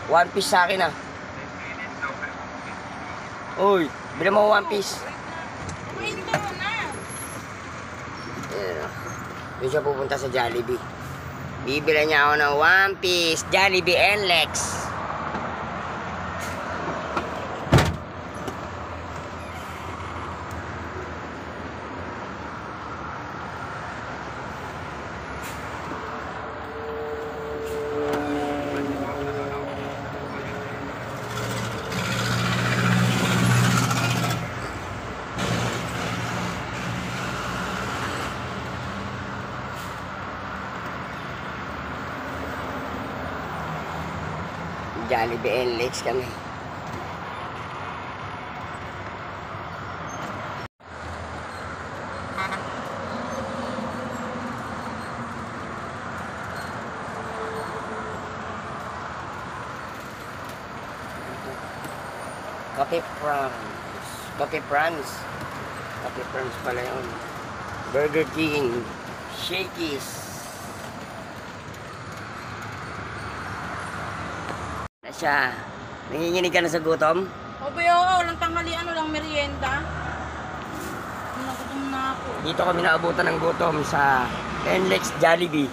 One piece sa akin ah. Uy, bila mo one piece. Wait na na. Ayan, doon siya pupunta sa Jollibee. Bibila niya ako ng one piece, Jollibee NLEX. Jollibee NLEX kami. Cafe France. Cafe France. Cafe France pala yun. Burger King. Shakey's. Siya, nanginginig ka na sa gutom? Obe, oo, walang tanghalian, walang merienda. Nagutom na ako. Dito kami naabutan ng gutom sa NLEX Jollibee.